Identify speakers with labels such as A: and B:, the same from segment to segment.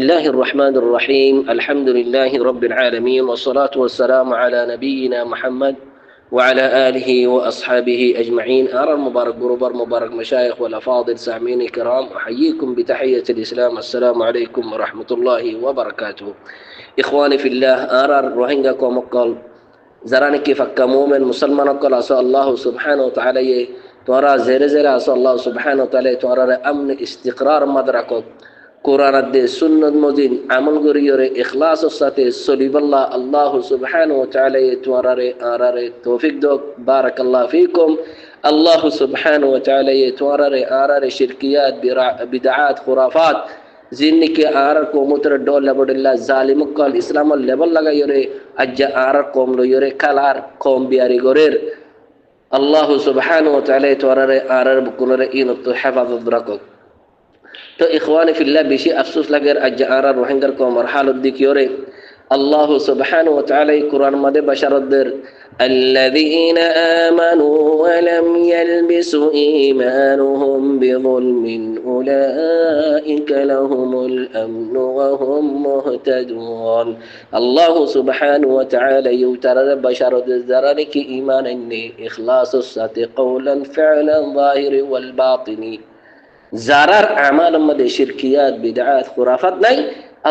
A: الله الرحمن الرحيم الحمد لله رب العالمين والصلاة والسلام على نبينا محمد وعلى آله وأصحابه أجمعين. أرى المبارك بروبر مبارك مشايخ والأفاضل سامعين الكرام، أحييكم بتحية الإسلام، السلام عليكم ورحمة الله وبركاته. إخواني في الله، أرى روهينجا كومقال زراني كيف كمؤمن مسلمان قال أسأل الله سبحانه وتعالى ترى زير أسأل الله سبحانه وتعالى ترى أمن استقرار مدركه কোরআন দে সুন্নাত মদিন আমল করিয়রে ইখলাসের সাথে সলিবাল্লাহ আল্লাহ সুবহানাহু ওয়া তাআলা তোরারে আরারে তৌফিক দক বারাকাল্লাহু ফিকুম। আল্লাহ সুবহানাহু ওয়া তাআলা তোরারে আরারে শিরকিয়াত বিদআত খুরাফাত জিন্নিকে আরার কোমতর ডল লাবদুল্লাহ জালিম কল ইসলাম লেভেল লাগাইয়রে আজ্জা আরার কম লইয়রে কালার কম বিয়ারি গরের আল্লাহ সুবহানাহু ওয়া তাআলা তোরারে আরার বুকুনরে ইনত হেফাজত রাখক। তো ইখওয়ানি ফিল্লাহ বেশি আফসোস লাগে আজ আরা রোহিঙ্গার কমর হালত দেখিওরে আল্লাহ সুবহানাহু ওয়া তাআলা কুরআন মধ্যে বাশারতদের আল্লাযীনা আমানু ওয়া লাম ইয়ালবিসু ঈমানুহুম বিযুলমিন উলাইকা লাহুমুল আমনু ওয়া হুম মুহতাদুন। আল্লাহ সুবহানাহু ওয়া তাআলা ইউতারা বাশারতদের যারা নাকি ঈমান আনে ইখলাসের সাথে কওলান ফি'লান যাহিরি ওয়াল বাতিনি, যারার আমাল মধ্যে শিরকিয়াত বিদআত খুরাফাত নাই,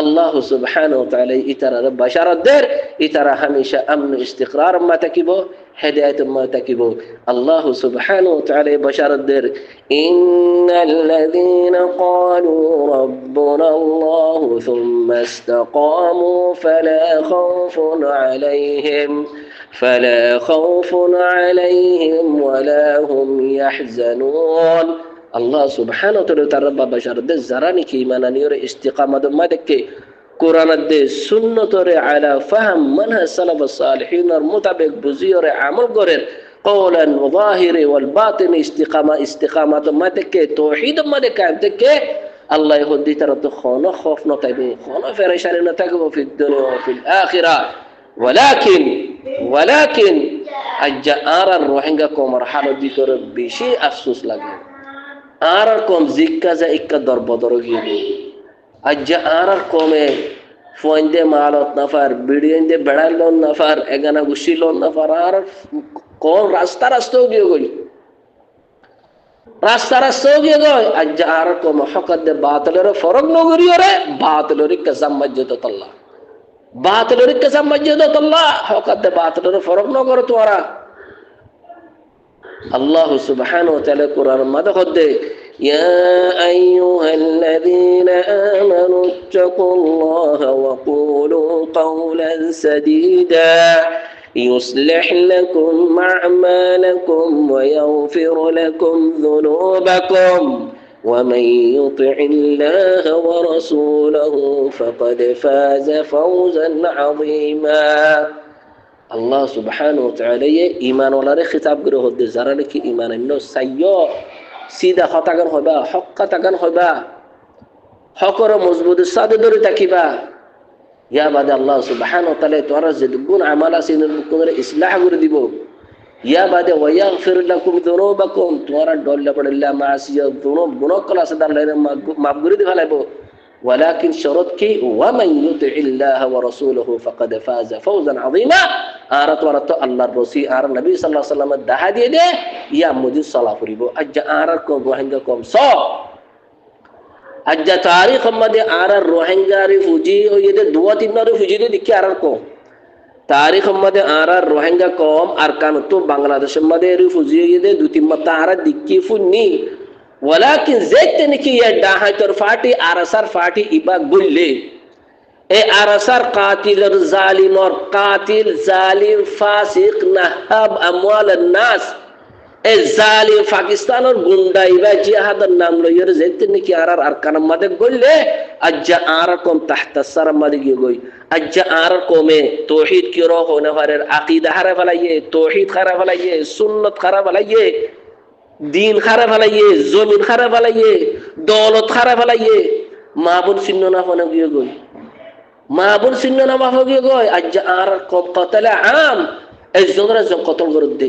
A: আল্লাহ সুবহানাহু ওয়া তাআলা ইতারা বাশারতদের ইতারা হামেশা আমন ইস্তিকরার মা তাকিব হেদায়েত মা তাকিব। আল্লাহ সুবহানাহু ওয়া তাআলা বাশারতদের ইন্নাল্লাযীনা ক্বালু রাব্বুনা আল্লাহু সুম্মা ইসতাকামু ফালা খাউফুন আলাইহিম ওয়ালা হুম ইয়াহজানুন। আল্লাহ সুবহানাহু ওয়া তাআলা তার বাশারতদের যারা নাকি ঈমান আনিয়রে ইস্তিকামত মাদকে কোরআন দে সুন্নতরে আলা ফাহম মানহাজ সালাফ সালিহিনের মোতাবেক বুঝিয়রে আমল করেন কওলান ওয়া যাহিরি ওয়াল বাতিন ইস্তিকামত মাদকে তাওহীদ মাদকে আমতকে আল্লাহ হদি তার তো খানা খৌফ না থাকবে, খানা ফেরেশানি না থাকবে ফিদ দুনিয়া ওয়া ফিল আখিরা। ওয়ালাকিন আজ্জা আর রোহিঙ্গা কমর হালত দিকরে বেশি আফসোস লাগে। আর কম জিক্কা যা ইক্কা দরবদর গিয়ে আজ্জা আর কমে ফোনদে মালত নাফার বিডিয়েন্দে বেড়াল লোন নাফার এগানা গুছি লোন নাফার আর কোন রাস্তাও গিয়ে গই রাস্তাও গিয়ে গই আজ্জা আর কম হকত দে বাতিলের ফরক নগরিয়রে বাতিলের কসম মজ্জদাতুল্লাহ হকত দে বাতিলের ফরক নগর তোরা। আল্লাহ সুবহানাহু ওয়া তাআলা কুরআন মধ্যে হদে ইয়া আইয়ুহাল্লাযীনা আমানু তাকুল্লাহা ওয়া কুলু কাওলান সাদীদা يصلح لكم أعمالكم ويغفر لكم ذنوبكم ومن يطع الله ورسوله فقد فاز فوزا عظيما। আল্লাহ সুবহানাহু ওয়া তাআলা ঈমান ওয়ালারে খিতাব করে হদে যারা নাকি ঈমান আনলো সাইয়্য সিধা হতাগান হবা হক কাতাগান হবা হকর মজবুত সাদে ধরে থাকিবা। ইয়া বাদে আল্লাহ সুবহানাহু ওয়া তাআলা তোরা যে গুণ আমাল আছে নরকুরে ইসলাহ করে দিব। ইয়া বাদে ওয়া ইয়াগফির লাকুম যুনুবাকুম, তোরা ডল্লা পড়লা মাসিয়া যুনুব গুনাহকল আছে দাল্লারে মাফ করে দি ফেলাইবো। ولكن شرط كي ومن يطع الله ورسوله فقد فاز فوزا عظيما। آرت ورت الله الرسول آر النبي صلى الله عليه وسلم دها دي دي يا مدي صلاة فريبو أجا آرت كم روحنجا كم صو أجا تاريخ مدي آر روحنجا رفوجي ويده دوا تين رفوجي دي دكي آرت كم تاريخ مدي آر روحنجا كم أركان تو بنغلاديش مدي رفوجي يده دو تين مت آر دكي فني ولكن زيت نكي يدها ترفاتي أرسر فاتي إبا قلي اے أرسر قاتل الظالم اور قاتل ظالم فاسق نهب أموال الناس اے ظالم پاکستان اور گنڈا إبا جهاد النام لو ير زيت نكي آرار أركان مدد قلي أجا آركم تحت السر مدد يقوي أجا آركم توحيد کی روح ہونے فارر عقیدہ خراب لائیے توحید خراب لائیے سنت خراب لائیے দিন খারাপ হলাইয়ে জমিন খারাপ হলাইয়ে দৌলত খারাপ হলাইয়ে মা বোন চিহ্ন না ফোনে গিয়ে গই মা বোন চিহ্ন না মাফ গিয়ে গই আজ আর কতলা আম এই জনরা কতল করে দে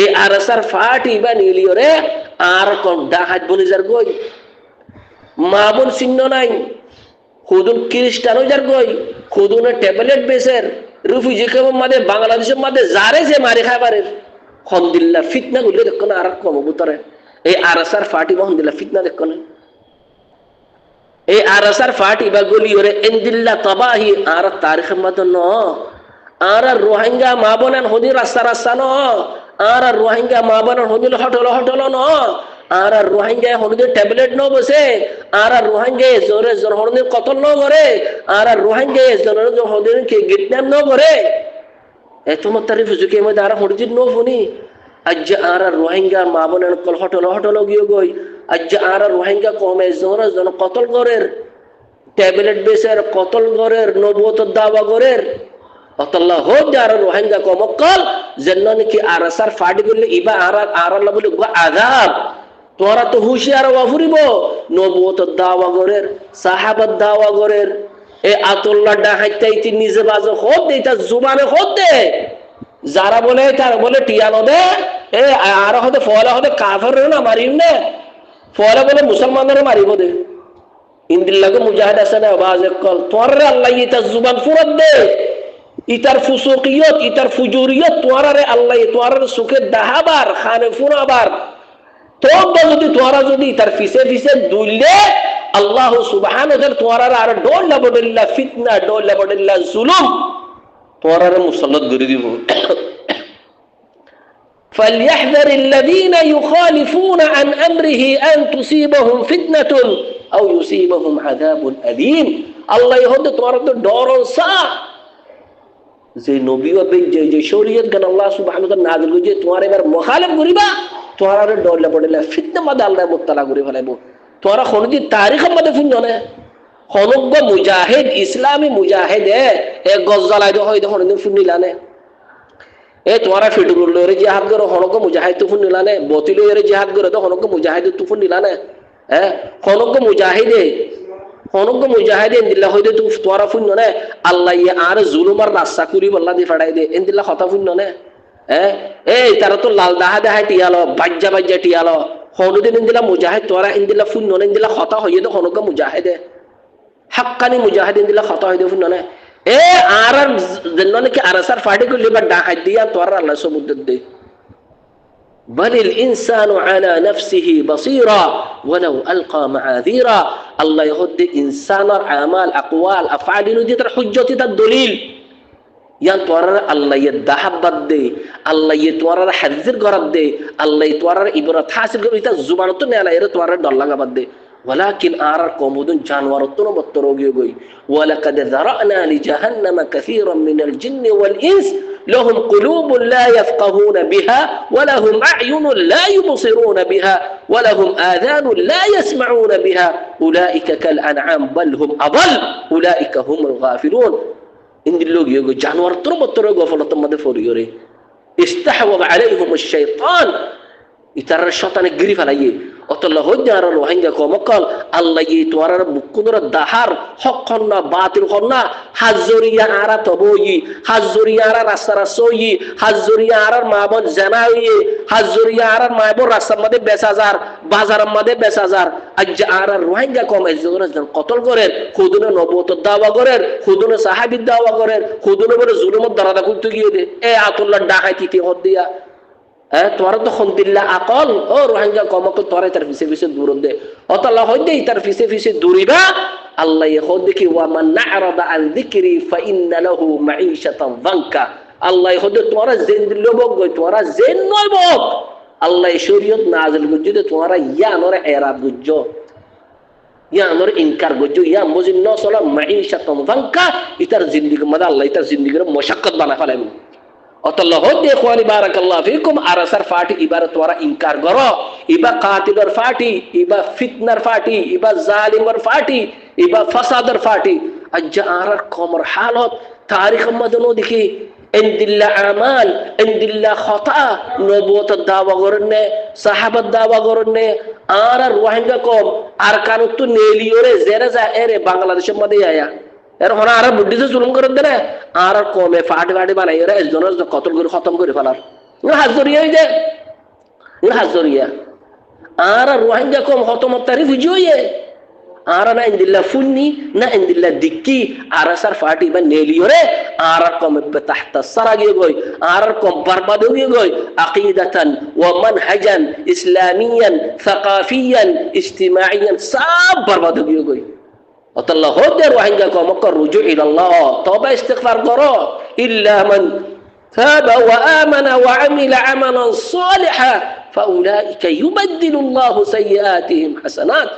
A: এই আরসার ফাটি বা নিলিওরে আর কোন ডাহাত বলি যার গই মা বোন চিহ্ন নাই খুদুন খ্রিস্টান যার গই খুদুনে ট্যাবলেট বেসের রিফিউজি কেমন মাঝে বাংলাদেশের মাঝে যারে যে মারি খাবারের হন্দিল্লা ফিতনা গুলো দেখো না আর কম বুতরে এই আরসার ফাটি হন্দিল্লা ফিতনা দেখো না এই আরসার ফাটি বা গলি ওরে এন্দিল্লা তবাহি আর তারিখের মধ্যে ন আর রোহিঙ্গা মা বোনান হদি রাস্তা রাস্তা ন আর রোহিঙ্গা মা বোনান হদিল হটল হটল ন আর রোহিঙ্গা হদিল ট্যাবলেট ন বসে আর রোহিঙ্গা জোরে জোর হদিল কতল ন করে আর রোহিঙ্গা জোরে জোর হদিল কে গিটনাম ন করে এত মত তারিফ জুকে মধ্যে আর হদিল ন ফনি আজ আর রোহিঙ্গা মা বোনান কল হটল হটল গিয়ে গই আজ আর রোহিঙ্গা কমে জোরে জোর কতল করের ট্যাবলেট বেসের কতল করের নবুয়ত দাওয়া করের অতল্লাহ হোক আর রোহিঙ্গা কমকল যেন নাকি আরসার ফাটি বললে ইবা আর আল্লাহ বলে আযাব তোরা তো হুঁশিয়ার হওয়া ফুরিব নবুয়ত দাওয়া করের সাহাবাত দাওয়া করের এ আতুল্লাহ ডাহাইতাইতি নিজে বাজে হোক দে তার জুবানে হোক দে যারা বলে তার বলে টিয়ানো দে এ আর হতে ফলে হতে কাফের না মারিম না ফলে বলে মুসলমানদের মারিব দে ইন্দিল্লাকে মুজাহিদ আছে না বাজে কল তোরে আল্লাহ ইতা জুবান ফুরত দে ইতার ফুসুকিয়ত ইতার ফুজুরিয়ত তোরারে আল্লাহ তোরারে সুখে দাহাবার খানে ফুরাবার তোবা যদি তোরা যদি ইতার ফিসে ফিসে দুইলে আল্লাহ সুবহানাহু ওয়া তাআলা তোরারে আর ডোল লাবদিল্লাহ ফিতনা ডোল লাবদিল্লাহ জুলুম তোরারে মুসাল্লাত করে দিব فليحذر الذين يخالفون عن امره ان تصيبهم فتنه او يصيبهم عذاب اليم আল্লাহ হতে তোরা তো ডরসা যে নবী হবে যে শরীয়ত গান আল্লাহ সুবহানাহু ওয়া তাআলা নাযিল করেছে তোমার এবার মুখালিফ করিবা তোমার ডরলে পড়লে ফিতনা মধ্যে আল্লাহ মুবতালা করে ফেলাইব তোরা কোনদিন তারিখের মধ্যে শুনছো না হনগ্য মুজাহিদ ইসলামী মুজাহিদ এ গজ্জালাই দে হয়তো কোনদিন শুনিলানে এ তোরা ফিটুরুলের জিহাদ করে হনগ্য মুজাহিদ তো শুনিলানে বতিলের জিহাদ করে তো হনগ্য মুজাহিদ তো শুনিলানে হ্যাঁ হনগ্য মুজাহিদে হনগ্য মুজাহিদে ইন্দিল্লাহ হইতে তো তোরা শুনছো না আল্লাহ আর জুলুমার রাস্তা করি বল্লা দি ফাড়াই দে ইন্দিল্লাহ কথা শুনছো না এই তারা তো লাল দাহা দাহাই টিয়ালো বাজ্যা বাজ্যা টিয়ালো হনুদিন ইন্দিলা মুজাহিদ তোরা ইন্দিলা ফুন ননে ইন্দিলা খতা হইয়ে তো হনুকা মুজাহিদে হাক্কানি মুজাহিদ ইন্দিলা খতা হইয়ে ফুন ননে আর জন্য নাকি আরসার ফাটি করলে বা ডাহাই দিয়া তোরা আল্লাহ সমুদ্র দে بل الإنسان على نفسه بصيرا ولو ألقى معاذيرا الله يهد إنسان أعمال أقوال أفعال دي تر حجة الدليل yan torar Allah ye dahabbat de Allah ye torar hadir garab de Allah ye torar ibrat hasil gar ita zubanatu ne ala ere torar dallaga badde walakin arar qomudun janwaratun battorogi goy walaqad zara'na li jahannama kathiran min al-jinni wal-ins lahum qulubun la yafqahuna biha wa lahum a'yunun la yubsiruna biha wa lahum adhanun la yasma'una biha ulaika kal an'am bal hum adall ulaika humul ghafilun إن اللوج يجو جانور ترى غفلة ما دفوريوري استحوذ عليهم الشيطان يترى الشيطان يجري فلايه أطلع هجار روحينجا كومكال الله يتوارى بكونر الدهار حقنا باطل خنا حزوريا عرا تبوي حزوريا عرا رسرسوي حزوريا عرا مابون زناوي حزوريا عرا مابون رسم مده بسازار بازار مده بسازار أج عرا روحينجا كوم الزورة زن قتل غرر خودنا نبوت الدعوة غرر خودنا صاحب الدعوة غرر خودنا بر ظلم الدرادة كنت جيده أطلع داعي تيتي هدية তোরা তো খন্দিল্লা আকল ও রোহিঙ্গা কমক তোরা তার ফিসে ফিসে দূর দে অতলা হইদে তার ফিসে ফিসে দূরিবা আল্লাহ ইহদ কি ওয়া মান না'রাদা আন যিকরি ফা ইন্না লাহু মাঈশাতান যানকা আল্লাহ ইহদ তোরা জিন্দিল বক তোরা জেন নয় বক আল্লাহ শরীয়ত নাযিল গুজে তোরা ইয়া নরে এরাব গুজ ইয়া নরে ইনকার গুজ ইয়া মুজিন নসলা মাঈশাতান যানকা ইতার জিন্দেগি মদা আল্লাহ ইতার জিন্দেগির মুশাক্কাত বানা ফেলাইব অতল্লাহ হদ্দে ইখওয়ানি বারাকাল্লাহু ফিকুম আরাসার ফাটি ইবারে তোরা ইনকার করো ইবা কাতিলর ফাটি ইবা ফিতনার ফাটি ইবা জালিমর ফাটি ইবা ফাসাদর ফাটি আজ আরার কমর হালত তারিখ মদনো দেখি ইনদিল্লা আমাল ইনদিল্লা খতা নবুয়ত দাওয়া করনে সাহাবাত দাওয়া করনে আর রোহিঙ্গা কম আর কানুত নেলিওরে জেরাজা এরে বাংলাদেশের মধ্যে আয়া এর হনা আর বুদ্ধিতে জুলুম করে দেনে আর কমে ফাটি ফাটি বানাই এরা একজনের কতল করে খতম করে ফেলার হাজরিয়াই দে হাজরিয়া আর রোহিঙ্গা কম খতম তারিফ হইয়ে आरा ना इंदिल्ला फुन्नी ना इंदिल्ला दिक्की आरा सर फाटी बन नेलियो रे आरा कम तहत सरा गियो गोई आरा कम बर्बाद गियो गोई अकीदतन व मनहजन इस्लामियन थकाफियन इज्तिमाइयन सब बर्बाद गियो गोई अतल्ला हो दे रोहिंग्या को मक्कर रुजू इल्लाह तौबा इस्तिगफार करो इल्ला मन تاب وآمن وعمل عملا صالحا فأولئك يبدل الله سيئاتهم حسنات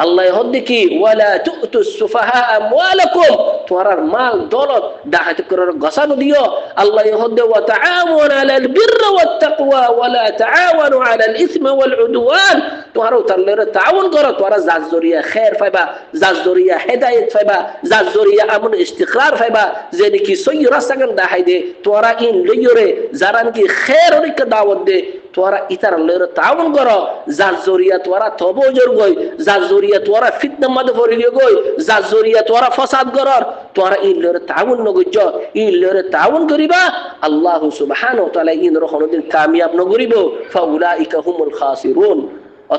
A: الله يهدك ولا تؤتوا السفهاء أموالكم تورى المال دولار دعت كرر غسان ديو الله يهد وتعاون على البر والتقوى ولا تعاونوا على الإثم والعدوان تورى تلر تعاون كرر تورى زازوريا خير فيبا زازوريا هداية فيبا زازوريا أمن استقرار فيبا زينكي سيرا سكن داحيدي تورى إن ليوري زارانكي خير لك دعوت دي تورا إتر لير تعاون كرو زازوريا تورا توبو جرغوي زازوريا تورا فتنة مدفوري جوي زازوريا تورا فساد قرار تورا إن لير تعاون نغجو إن لير تعاون قريبا الله سبحانه وتعالى إن رخون دين كامياب نغريبو فأولئك هم الخاسرون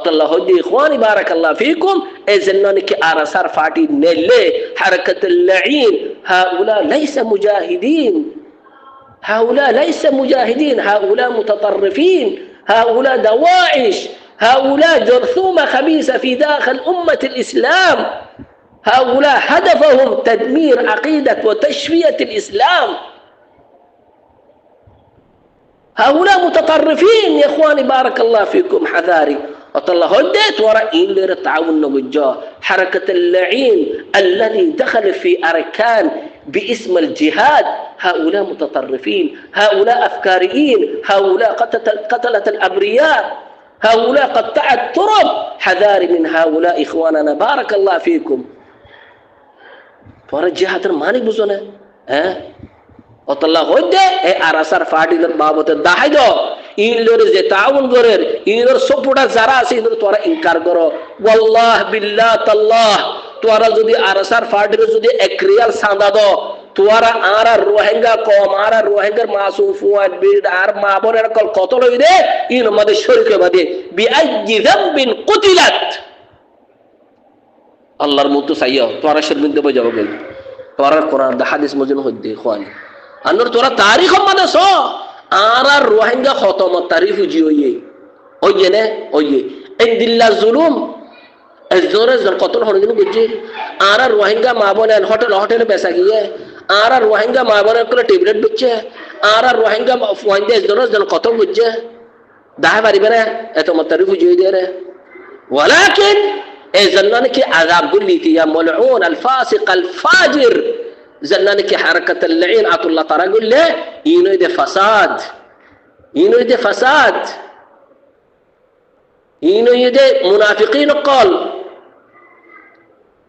A: الله هدي إخواني بارك الله فيكم إذنانك آرسار فاتي نلي حركة اللعين هؤلاء ليس مجاهدين هؤلاء ليس مجاهدين هؤلاء متطرفين هؤلاء دواعش هؤلاء جرثومة خبيثة في داخل أمة الإسلام هؤلاء هدفهم تدمير عقيدة وتشوية الإسلام هؤلاء متطرفين يا إخواني بارك الله فيكم حذاري الله هديت وراء إن التعاون نجا حركة اللعين الذي دخل في أركان باسم الجهاد هؤلاء متطرفين هؤلاء أفكاريين هؤلاء قتلة الأبرياء هؤلاء قطع الترب حذاري من هؤلاء إخواننا بارك الله فيكم وراء الجهاد الماني بزونه الله هدى أرسل فادي بابوت الداحدو إن لور زي تعاون غير إن لور سبودا زراسي إن لور تورا إنكار كرو والله بالله تالله تورا جدي أرسل فادي جدي أكريال ساندادو تورا آرا روهنجا قوم آرا روهنجا معصوم فواد بيد آر مابون كل قتلوا يده إن ماذا شرك ماذا بأي ذنب قتلت الله رموتو سيا تورا شرمين دبا جوابين تورا القرآن ده حديث مجنون هدي إخواني أنور تورا تاريخ ماذا سو آرا روهنجا خطم التاريخ جيويه أويه نه أويه إن دل الظلم الزور القتل هون جنو بيجي آرا روهنجا مابون هوتل بيساقيه آرا روهنجا مابون كلا تبرد بيجي آرا روهنجا فوانده الزور القتل بيجي ده باري بنا أتوم التاريخ جيويه ولكن زنانك عذاب قلتي يا ملعون الفاسق الفاجر زنانك حركة اللعين عطو الله ترى قل له إنه يدي فساد إنه يدي فساد إنه يدي منافقين قال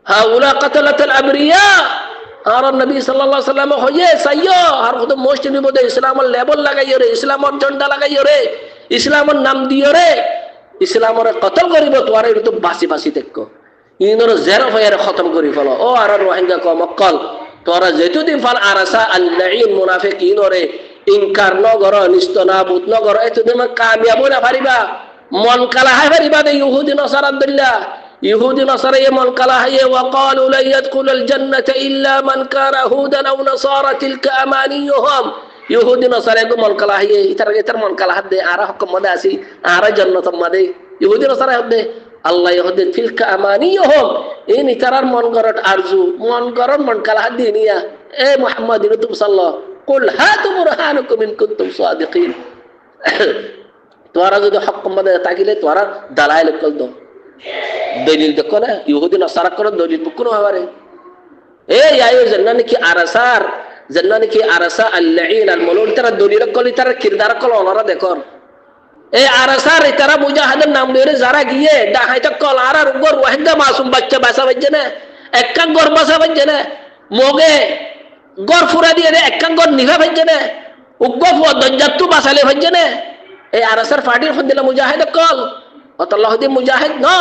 A: هؤلاء قتلة الأبرياء أرى النبي صلى الله عليه وسلم هو سيا هرخد موشتني بده إسلام الليبل لغا يوري إسلام الجندا لغا يوري إسلام النام دي يوري إسلام قتل غريبة تواري رتب باسي تكو إنه زيرو فير ختم غريب فلا أو أرى روحنجا كما قال تورا زيتو دين فال أرسا اللعين منافقين وري إنكار نغرا نستنابوت نغرا إتو دين كاميابونا فريبا من كلاها فريبا دي يهودي نصر عبد الله يهودي نصر من كلاها وقالوا لن يدخل الجنة إلا من كان هودا أو نصارى تلك أمانيهم يهودي نصر من كلاها إتر من كلاها دي أرى حكم مداسي أرى جنة مدي يهودي نصر دي الله يهدي تلك أمانيهم إن ترى من قرأت أرجو من قرأ من كلا الدنيا محمد رسول الله قل هاتوا برهانكم إن كنتم صادقين توارا جو حق مدى تاكيله توارا دلائل كل دو دليل دكونا يهودي نصارى كنا دليل بكونو هواري يا زنانك أرسار زنانك أرسا اللعين الملول ترى دليل كل ترى كردار كل الله دكور أرسار ترى مجاهد نامير زارا كيه ده هاي تقول أرار غور وهنجا معصوم بچه باسا بجنة أكان غور باسا بجنة موجه غور فرادي ده أكان غور نيفا بجنة وغور فوق دنجتو باسا له بجنة أرسار فادير خندلا مجاهد قال الله دي مجاهد نا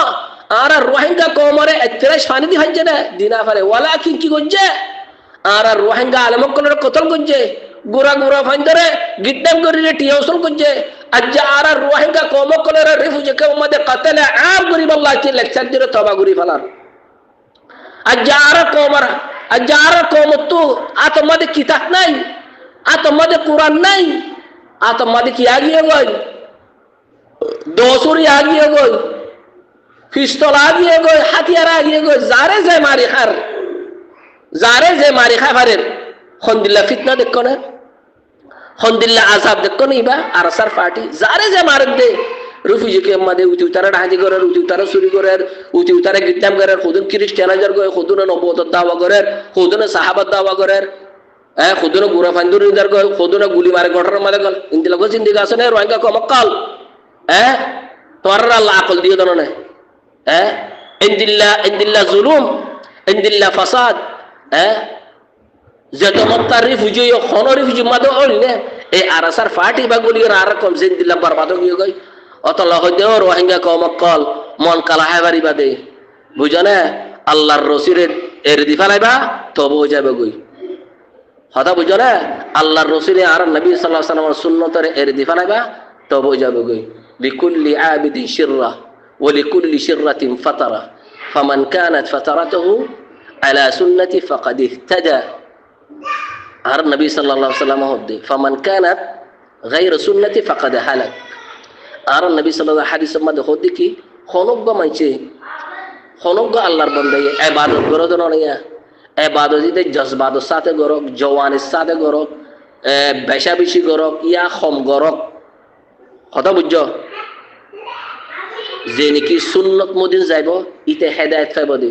A: أرار روهنجا كومره اتراش فاني دي بجنة دينا فره ولكن كي غجة أرار روهنجا على مكان قتل غجة গুরা গুরা ফাইন্দরে গিট্টাম করিলে টিউশন করছে আজ আর রোহিঙ্গা কমকলের রিফিউজি কে উম্মতে কাতলে আম গরিব আল্লাহ কি লেকচার দিলে তবা গরি ফেলার আজ আর কমর আজ আর কমতু আতমাদে কিতাব নাই আতমাদে কুরআন নাই আতমাদে কি আগিয়ে গই দোসুরি আগিয়ে গই পিস্তল আগিয়ে গই হাতিয়ার আগিয়ে গই যারে যে মারি খাবারের হন্দিল্লা ফিতনা দেখো না হন্দিল্লা আজাব দেখো না ইবা আরসার পার্টি যারে যে মারক দে রিফিউজি কে মাদে উতি উতারা ডাহাজি করে উতি উতারা চুরি করে উতি উতারা গিট্টাম করে খুদুন খ্রিস্টানাইজার করে খুদুন নবুয়ত দাওয়া করে খুদুন সাহাবাত দাওয়া করে খুদুন গুরা ফান্দুর ইদার করে খুদুন গুলি মারে ঘটনার মাঝে গল ইন্দিলা গো জিন্দিগি আছে না রোহিঙ্গা কমকাল তোর আল্লাহ আকল দিয়ে দাও না ইন্দিল্লা জুলুম ইন্দিল্লা ফাসাদ যে তোমার তার রিফিউজি কোন রিফিউজি মাদে হল না এই আরসার পার্টি বা গুলি আর কম জিন্দিল্লা বরবাদ হয়ে গই অতলা হইতে রোহিঙ্গা কমকল মন কালা হাইবারি বাদে বুঝো না আল্লাহর রসুলের এর দি ফেলাইবা তবে হয়ে যাবে গই কথা বুঝো না আল্লাহর রসুলে আর নবী সাল্লাল্লাহু আলাইহি ওয়াসাল্লামের সুন্নতের এর দি ফেলাইবা তবে হয়ে যাবে গই লিকুল্লি আবিদিন শিররা ওয়া লিকুল্লি শিররাতিন ফাতারা ফামান কানাত ফাতারাতুহু আলা সুন্নতি ফাকাদ ইহতাদা আর নবী সাল্লাল্লাহু আলাইহি ওয়াসাল্লাম হদ্দে ফামান কানাত গায়রা সুন্নতি ফাকাদ হালাক আর নবী সাল্লাল্লাহু আলাইহি হাদিসের মধ্যে হদ্দে কি খনগ্য মানছে খনগ্য আল্লাহর বান্দা ইবাদত করো তো না ইবাদত দিতে জজবাতের সাথে করক জওয়ানের সাথে করক বেশা বেশি করক ইয়া কম করক কথা বুঝছো যে নাকি সুন্নত মদিন যাইব ইতে হেদায়েত পাইব দি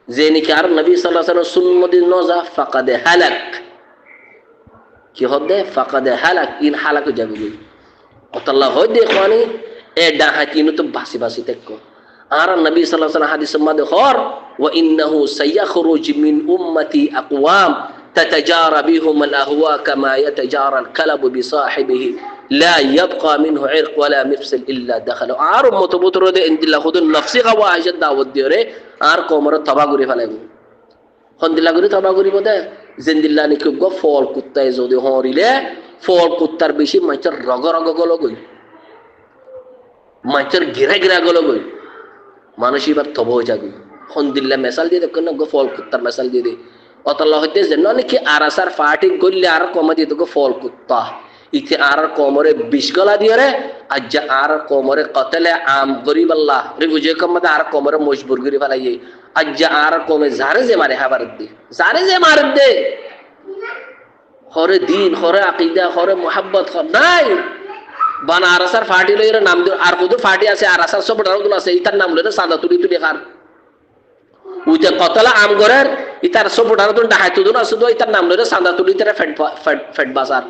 A: যে নাকি আর নবী সাল্লাল্লাহু আলাইহি ওয়াসাল্লাম সুন্নত মদিন ন যা ফাকাদ হালাক কি হবে ফাকাদ হালাক ইন হালাক যাবে অতল্লাহ হয় দেখনি এ ডাহাতিনু তো বাসি বাসি দেখো আর নবী সাল্লাল্লাহু আলাইহি ওয়াসাল্লাম হাদিসের মধ্যে হর ওয়া ইন্নাহু সায়াখরুজ মিন উম্মতি আকওয়াম তাতাজারা বিহুম আল আহওয়া কামা ইয়াতাজারা আল কালবু বিসাহিবিহি লা ইয়াবকা মিনহু ইরক ওয়ালা মিফসিল ইল্লা দাখালু আর উম্মত বুতরদে ইনদিল্লা খুদুন নফসি খাওয়া আইজাত দাওয়াত দিরে আর কোমর তবা করে ফেলাইব হন্দিল্লা করে তবা করিব দে জিন্দিল্লা নিকে গো ফল কুত্তায় যদি হরিলে ফল কুত্তার বেশি মাছের রগ রগ গলো গই মাছের গিরা গিরা গলো গই মানুষ এবার তব যাবে হন্দিল্লা মেসাল দিয়ে দেখো না গো ফল কুত্তার মেসাল দিয়ে দে অতল্লা হইতে যে নাকি আরাসার ফাটি গললে আর কমে দিয়ে গো ফল কুত্তা ইতে আর কোমরে 20 গলা দিয়ে রে আজ আর কোমরে কতলে আম গরিব আল্লাহ রিফিউজি কমতে আর কোমরে মজবুর করি ফেলাই আজ আর কমে জারে যে মারে হাবার দে জারে যে মার দে হরে দিন হরে আকীদা হরে মোহাব্বত নাই বান আরাসার ফাটি লইরে নাম দে আর কত ফাটি আছে আরাসার সব ডারগুলো আছে ইতার নাম লইরে সাদা তুলি তুলি খার উইতে কতলা আম গরের ইতার সব ডারগুলো ডাহাই তুদুন আছে তো ইতার নাম লইরে সাদা তুলি তেরে ফেট বাজার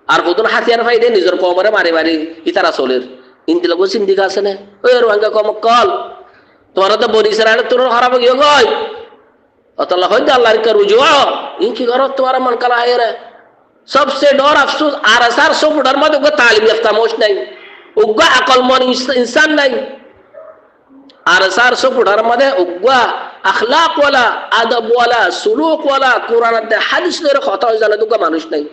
A: আর কত হাতিয়ার ফাইদে নিজের কোমরে মারি মারি ইতারা চলের ইনদিলা গো সিন্দিকা আছে না ওই রোহিঙ্গা কমকল তোরা তো বলিস রে তোর খারাপ গিয়ে গই অতলা হইতে আল্লাহর কা রুজুয়া ইন কি করো তোমারা মন কালা আয় রে सबसे डर अफसोस आरसार सब डर मत उगा तालीम याफ्ता मोश नहीं उगा अकलमंद इंसान नहीं आरसार सब डर मत उगा अखलाक वाला अदब वाला सुलूक वाला कुरान दे हदीस दे खता हो जाने दुगा मानुष नहीं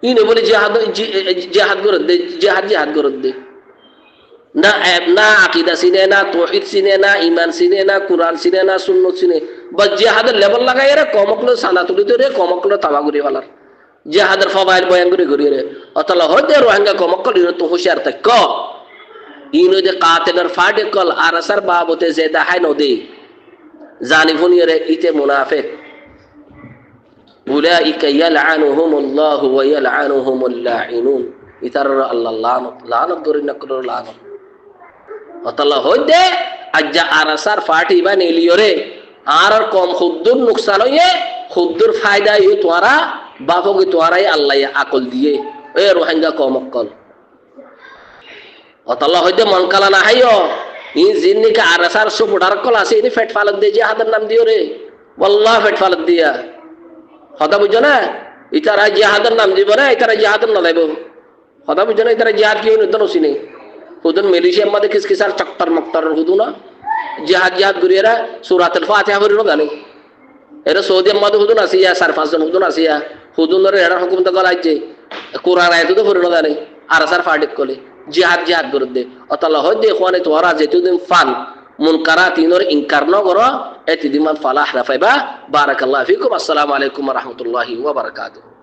A: इने बोले जिहाद कर दे ना अकीदा सिने ना तौहीद सिने ना ईमान सिने ना कुरान सिने ना सुन्नत सिने बस जिहाদের লেভেল লাগাই রে কমকলো সানা তুলি রে কমকলো তাবাগুরি वाला জিহাদের ফবাইল বয়ান করে ঘুরি রে অতলা হতে রোহিঙ্গা কমকল ইনো তো হুশিয়ার থাক ইনো যে কাতিলের ফাটে কল আরসার বাবতে জেদা হাই নদী জানি ফুনিরে ইতে মুনাফিক উলাইকা ইয়ালআনুহুমুল্লাহু ওয়া ইয়ালআনুহুমুল লাঈনুন ইতার আল্লাহ লানত করে না করে লানত অতলা হইতে আজ্জা আরসার ফাটি বানি লিওরে আর কম খুদ্দুর নুকসান হয়ে খুদ্দুর ফায়দা এই তোরা বাপকে তোরাই আল্লাহ আকল দিয়ে এ রোহিঙ্গা কমকল অতলা হইতে মন কালা না হাইও ই জিন্নিকে আরসার সুপুডার কল আছে ইনি ফেট ফালত দিয়ে জিহাদের নাম দিও রে ওয়াল্লাহ ফেট ফালত দিয়া কথা বুঝছো না ইতারা জিহাদের নাম দিব না ইতারা জিহাদের না দেব কথা বুঝছো না ইতারা জিহাদ কি নিদন ওসিনে খুদুন মিলিশিয়ার মধ্যে কিসকিসার চক্কর মক্তর হুদু না জিহাদ জিহাদ গুরিয়েরা সূরাতুল ফাতিহা পড়িনো জানে এরা সৌদি মধ্যে হুদুন আসিয়া 4-5 জন হুদুন আসিয়া হুদুনের এরা হুকুম তো গলাইছে কোরআন আয়াত তো পড়ে না আর আসার ফাটিক কলে জিহাদ জিহাদ বিরুদ্ধে অতলা হয় যে কোনে তোরা যেতুদিন ফান মুনকারাত ইনর ইনকার ন করো এতিদিমান ফালাহ রাফাইবা বারাকাল্লাহু ফিকুম আসসালামু আলাইকুম ওয়া রাহমাতুল্লাহি ওয়া বারাকাতুহু